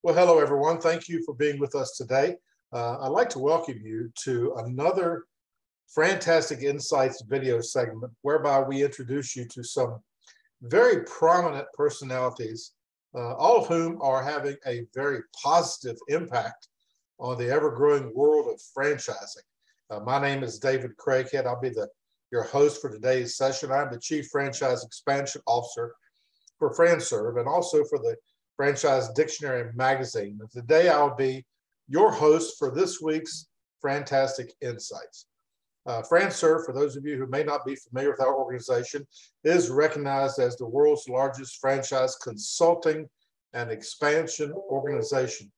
Well, hello, everyone. Thank you for being with us today. I'd like to welcome you to another FranTastic InSights video segment, whereby we introduce you to some very prominent personalities, all of whom are having a very positive impact on the ever-growing world of franchising. My name is David Craghead. I'll be your host for today's session. I'm the Chief Franchise Expansion Officer for FranServe and also for the Franchise Dictionary magazine. And today I'll be your host for this week's FranTastic InSights. FranServe, for those of you who may not be familiar with our organization, is recognized as the world's largest franchise consulting and expansion organization.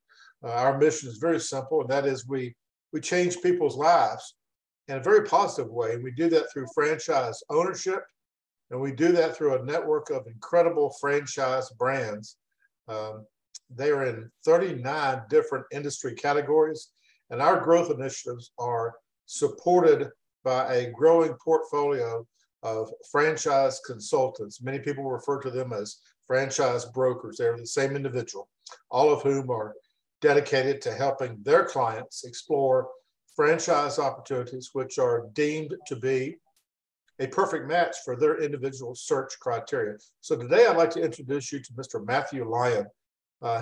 Our mission is very simple, and that is we change people's lives in a very positive way. And we do that through franchise ownership, and we do that through a network of incredible franchise brands. They are in 39 different industry categories, and our growth initiatives are supported by a growing portfolio of franchise consultants. Many people refer to them as franchise brokers. They're the same individual, all of whom are dedicated to helping their clients explore franchise opportunities which are deemed to be a perfect match for their individual search criteria. So today I'd like to introduce you to Mr. Matthew Lyons.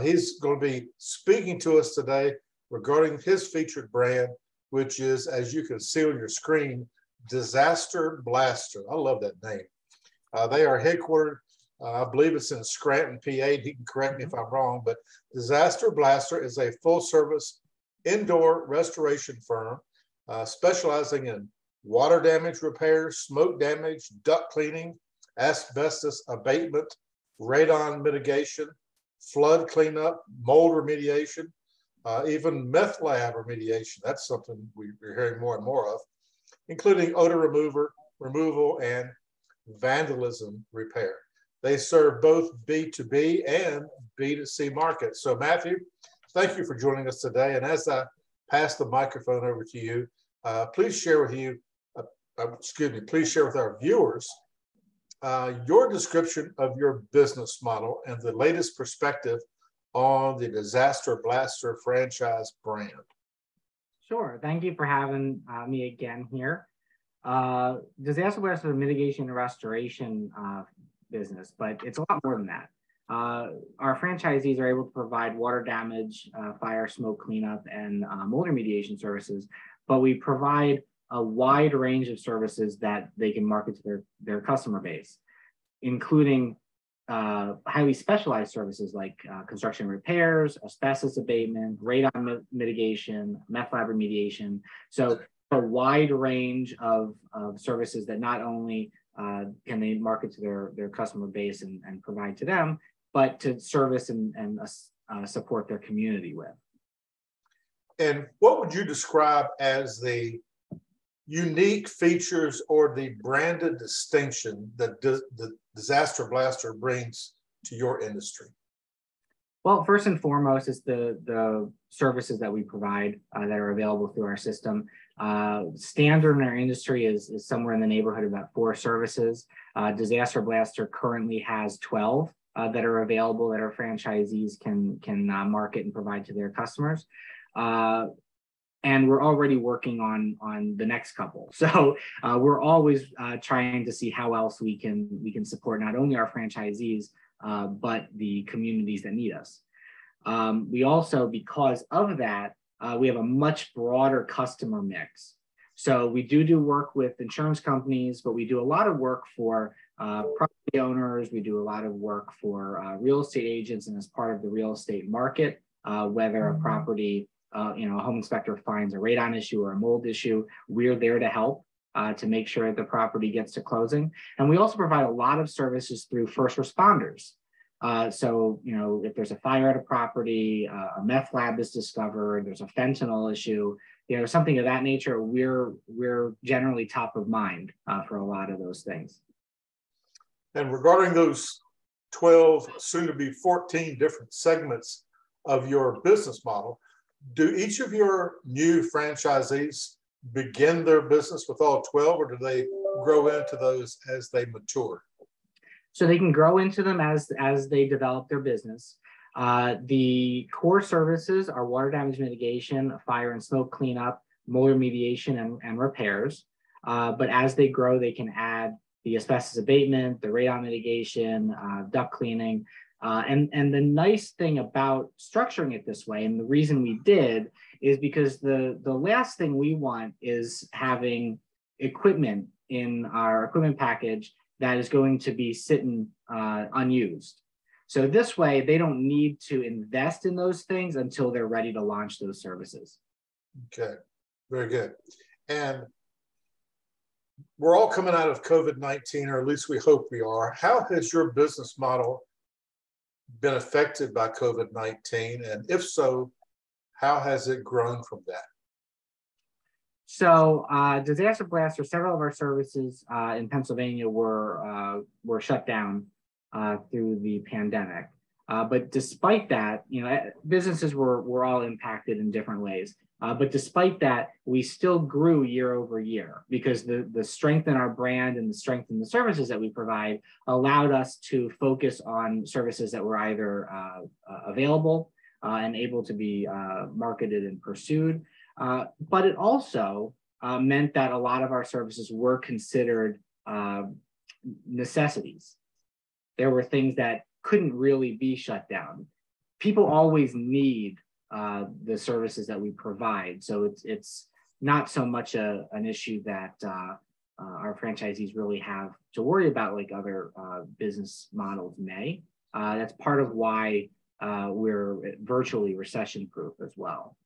He's going to be speaking to us today regarding his featured brand, which is, as you can see on your screen, Disaster Blaster. I love that name. They are headquartered, I believe it's in Scranton, PA. He can correct me if I'm wrong, but Disaster Blaster is a full-service indoor restoration firm specializing in water damage repair, smoke damage, duct cleaning, asbestos abatement, radon mitigation, flood cleanup, mold remediation, even meth lab remediation. That's something we're hearing more and more of, including odor removal and vandalism repair. They serve both B2B and B2C markets. So Matthew, thank you for joining us today. And as I pass the microphone over to you, please share with our viewers your description of your business model and the latest perspective on the Disaster Blaster franchise brand. Sure. Thank you for having me again here. Disaster Blaster mitigation and restoration business, but it's a lot more than that. Our franchisees are able to provide water damage, fire, smoke cleanup, and mold remediation services, but we provide a wide range of services that they can market to their customer base, including highly specialized services like construction repairs, asbestos abatement, radon mitigation, meth lab remediation. So a wide range of services that not only can they market to their customer base and provide to them, but to service and support their community with. And what would you describe as the unique features or the branded distinction that the Disaster Blaster brings to your industry? Well, first and foremost is the services that we provide that are available through our system. Standard in our industry is somewhere in the neighborhood of about 4 services. Disaster Blaster currently has 12 that are available that our franchisees can market and provide to their customers. And we're already working on the next couple. So we're always trying to see how else we can support not only our franchisees, but the communities that need us. We also, because of that, we have a much broader customer mix. So we do work with insurance companies, but we do a lot of work for property owners. We do a lot of work for real estate agents, and as part of the real estate market, whether a property a home inspector finds a radon issue or a mold issue, we're there to help to make sure the property gets to closing. And we also provide a lot of services through first responders. So, if there's a fire at a property, a meth lab is discovered, there's a fentanyl issue, something of that nature, we're generally top of mind for a lot of those things. And regarding those 12, soon to be 14 different segments of your business model, do each of your new franchisees begin their business with all 12, or do they grow into those as they mature? So they can grow into them as they develop their business. The core services are water damage mitigation, fire and smoke cleanup, mold remediation, and repairs. But as they grow, they can add the asbestos abatement, the radon mitigation, duct cleaning. And the nice thing about structuring it this way, and the reason we did, is because the last thing we want is having equipment in our equipment package that is going to be sitting unused. So this way, they don't need to invest in those things until they're ready to launch those services. Okay, very good. And we're all coming out of COVID-19, or at least we hope we are. How has your business model been affected by COVID-19? And if so, how has it grown from that? So disaster blaster, several of our services in Pennsylvania were shut down through the pandemic. But despite that, businesses were all impacted in different ways. But despite that, we still grew year over year because the strength in our brand and the strength in the services that we provide allowed us to focus on services that were either available and able to be marketed and pursued. But it also meant that a lot of our services were considered necessities. There were things that couldn't really be shut down. People always need the services that we provide. So it's not so much an issue that our franchisees really have to worry about like other business models may. That's part of why we're virtually recession-proof as well.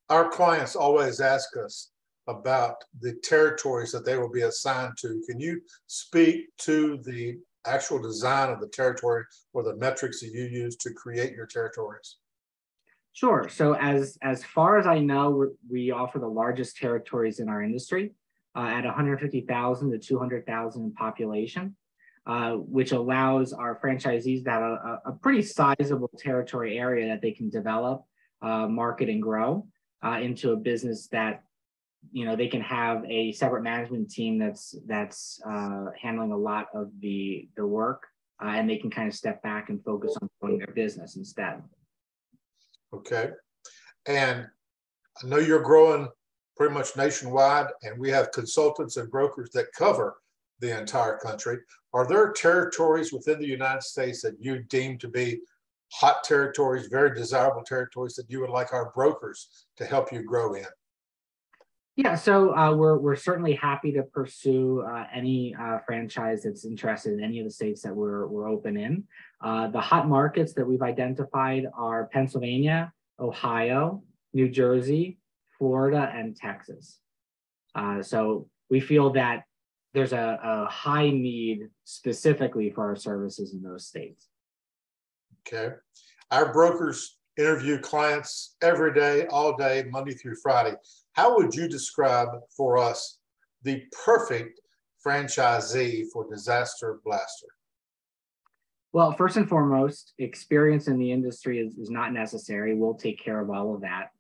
Our clients always ask us about the territories that they will be assigned to. Can you speak to the actual design of the territory or the metrics that you use to create your territories? Sure. So as far as I know, we offer the largest territories in our industry at 150,000 to 200,000 in population, which allows our franchisees to have a pretty sizable territory area that they can develop, market, and grow into a business that they can have a separate management team that's handling a lot of the work, and they can kind of step back and focus on growing their business instead. Okay. And I know you're growing pretty much nationwide, and we have consultants and brokers that cover the entire country. Are there territories within the United States that you deem to be hot territories, very desirable territories that you would like our brokers to help you grow in? Yeah, so we're certainly happy to pursue any franchise that's interested in any of the states that we're open in. The hot markets that we've identified are Pennsylvania, Ohio, New Jersey, Florida, and Texas. So we feel that there's a high need specifically for our services in those states. Okay. Our brokers interview clients every day, all day, Monday through Friday. How would you describe for us the perfect franchisee for Disaster Blaster? Well, first and foremost, experience in the industry is not necessary. We'll take care of all of that.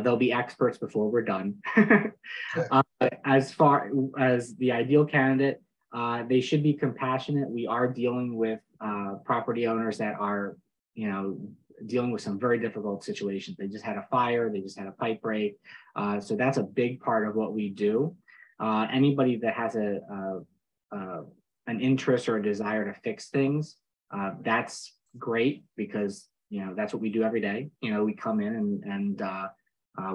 They'll be experts before we're done. Okay. As far as the ideal candidate, they should be compassionate. We are dealing with property owners that are, dealing with some very difficult situations. They just had a fire, they just had a pipe break. So that's a big part of what we do. Anybody that has an interest or a desire to fix things, that's great because, that's what we do every day. We come in and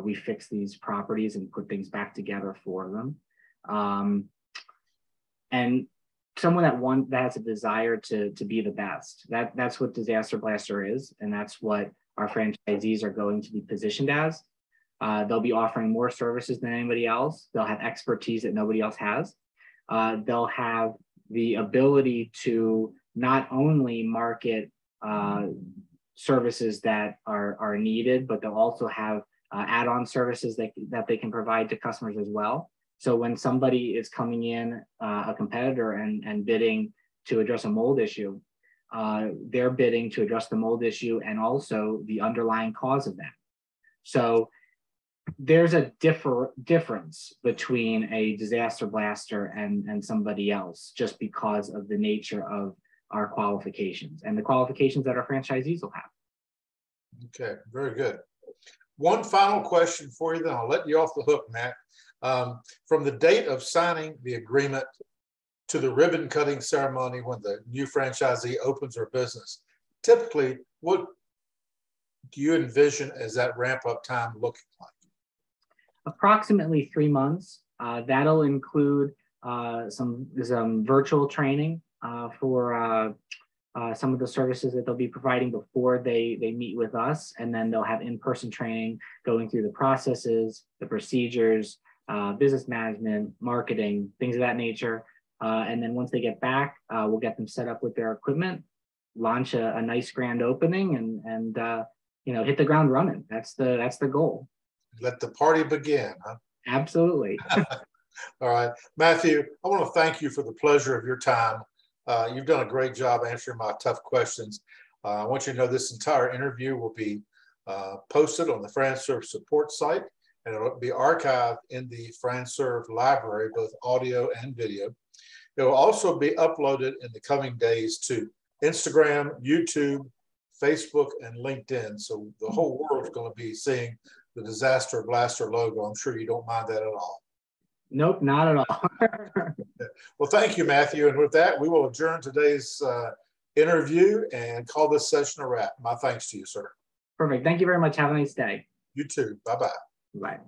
we fix these properties and put things back together for them. And someone that has a desire to be the best. That's what Disaster Blaster is, and that's what our franchisees are going to be positioned as. They'll be offering more services than anybody else. They'll have expertise that nobody else has. They'll have the ability to not only market services that are needed, but they'll also have add-on services that they can provide to customers as well. So when somebody is coming in, a competitor, and bidding to address a mold issue, they're bidding to address the mold issue and also the underlying cause of that. So there's a difference between a Disaster Blaster and somebody else just because of the nature of our qualifications and the qualifications that our franchisees will have. Okay, very good. One final question for you, then I'll let you off the hook, Matt. From the date of signing the agreement to the ribbon cutting ceremony when the new franchisee opens their business, typically, what do you envision as that ramp up time looking like? Approximately 3 months. That'll include some virtual training for some of the services that they'll be providing before they meet with us, and then they'll have in-person training going through the processes, the procedures, business management, marketing, things of that nature. And then once they get back, we'll get them set up with their equipment, launch a nice grand opening, and hit the ground running. That's the goal. Let the party begin, huh? Absolutely. All right, Matthew, I want to thank you for the pleasure of your time. You've done a great job answering my tough questions. I want you to know this entire interview will be posted on the FranServe support site, and it'll be archived in the FranServe library, both audio and video. It will also be uploaded in the coming days to Instagram, YouTube, Facebook, and LinkedIn. So the whole world is going to be seeing the Disaster Blaster logo. I'm sure you don't mind that at all. Nope, not at all. Well, thank you, Matthew. And with that, we will adjourn today's interview and call this session a wrap. My thanks to you, sir. Perfect. Thank you very much. Have a nice day. You too. Bye-bye. Bye.